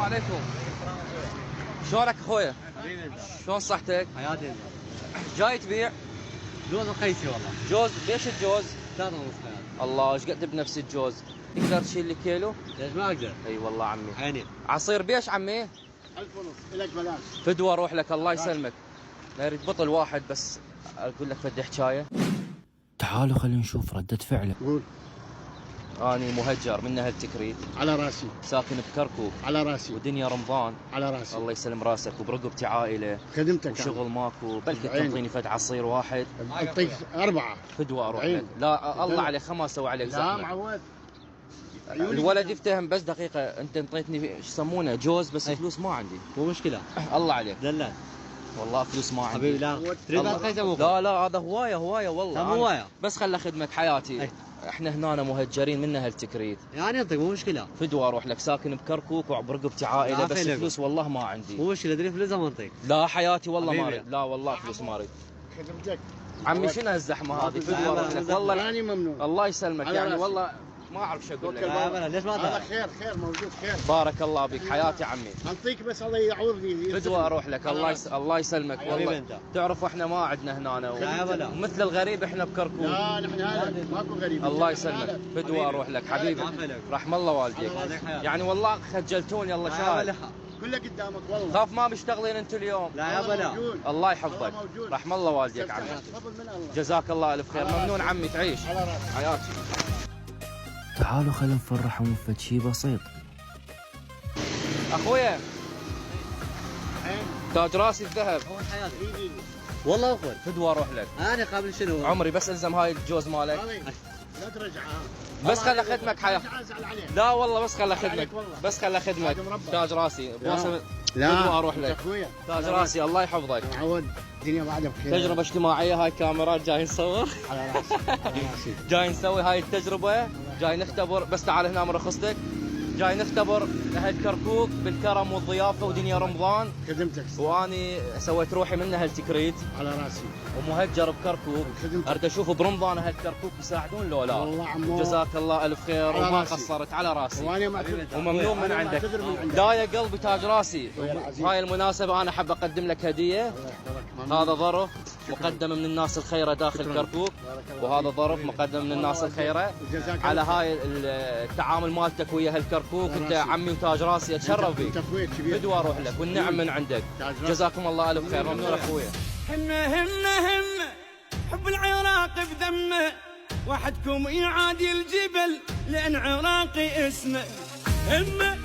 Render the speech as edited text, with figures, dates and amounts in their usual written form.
عليكم. شلونك اخويا؟ شلون صحتك؟ حياتي جاي تبيع؟ جوز رخيصي والله. جوز ليش الجوز؟ 3 ونص حياتي. الله ايش قد بنفس الجوز؟ تقدر تشيل لي كيلو؟ ليش ما اقدر؟ اي والله عمي. عيني. عصير بيش عمي؟ 1000 ونص لك بلاش. فدوى اروح لك الله يسلمك. لا اريد بطل واحد بس اقول لك فد حكايه. تعالوا خلينا نشوف ردة فعله. قول. اني مهجر من اهل تكريت، على راسي. ساكن بكركوك على راسي. ودنيا رمضان. على راسي. الله يسلم راسك وبرقبتي عائله خدمتك. وشغل ماكو، بلكي عيني. تعطيني فد عصير واحد. اعطيك 4. فدوى اروح عيني. لك. لا الله عليك خما اسوي عليك لا زحمه. معود. الولد يفتهم بس دقيقه، انت انطيتني ايش يسمونه جوز بس أي. فلوس ما عندي. مو مشكلة. الله عليك. دلال. والله فلوس ما عندي حبيبي لا. تريد الله. رخيصة مو؟ لا هذا هوايه والله. لا، مو هواية. بس خله خدمك حياتي. أي. احنا هنا مهجرين من اهل تكريت. يعني انطيك مو مشكلة. فدوى اروح لك، ساكن بكركوك وبرقبتي عائله لا، بس فيلك. فلوس والله ما عندي. مو مشكلة ادري فلوسها ما انطيك. لا حياتي والله ما حبيبي. اريد. لا والله فلوس ما اريد. خدمتك. عمي شنو هالزحمه هذه؟ فدوى اروح لك والله. راني ممنون. الله يسلمك على يعني راسي. والله ما اعرف شو اقول لك. لا بلا ليش ما هذا انطيك؟ خير موجود خير. بارك الله بك حياتي عمي. انطيك بس الله يعوضني. فدوى اروح لك الله يسلمك حبيبي والله. انت. تعرف احنا ما عندنا هنا لا بلا. ومثل الغريب احنا بكركوك. لا نحن هلا ماكو غريب. الله يسلمك. فدوى اروح لك حبيبي. عافيك. رحم الله والديك. يعطيك حياتك. يعني والله خجلتوني الله لا شاهد. بلا. كله قدامك والله. خاف ما مشتغلين انتم اليوم. لا يا الله بلا. موجود. الله يحفظك. الله موجود. رحم الله والديك عمي. فضل من الله. جزاك الله الف خير. ممنون عمي تعيش. على راسي. حياتي. تعالوا خلينا نفرحهم بفد شي بسيط. اخويا عين. تاج راسي الذهب. هو حياتي. ايدي. والله اخوي. فدوى اروح لك. انا قابل شنو؟ عمري بس الزم هاي الجوز مالك. هذه. لا ترجع. بس خله خدمك حياة. ازعل عليك. لا والله بس خله خدمك. عليك والله. بس خله خدمك. هذا مربى. تاج راسي بوصل. لا فدوى اروح أنت لك. اخويا. تاج راسي الله يحفظك. معود. الدنيا بعدها بخير. تجربة اجتماعية هاي كاميرات جاي نصور. على راسي. على راسي. جاي نسوي هاي التجربة. جاي نختبر بس تعال هنا من رخصتك. جاي نختبر اهل كركوك بالكرم والضيافة ودنيا رمضان. خدمتك. واني سويت روحي من اهل تكريت على راسي. ومهجر بكركوك. خدمتك. اريد اشوف برمضان اهل كركوك يساعدون لو لا. والله عمو. جزاك الله الف خير على وما راسي. قصرت على راسي. وانا معتذر. وممنون من أنا عندك. معتذر من عندك. لا يا قلبي تاج راسي. ويا العزيز. هاي المناسبة انا احب اقدم لك هدية. الله يحفظك. ممنون. هذا ظرف مقدم من الناس الخيرة داخل شكراً. كركوك. بارك الله وهذا فيك. ظرف مقدم من الناس الخيرة وجزاك على الله هاي التعامل مالتك ويا اهل كركوك. على انت راسي. عمي وتاج راسي اتشرف انت بك. اخوي كبير. فدوى اروح لك والنعم من عندك. تاج راسي. جزاكم الله الف خير. ممنون اخويا. همه حب العراق بدمه، وحدكم يعادي الجبل لان عراقي اسمه. همه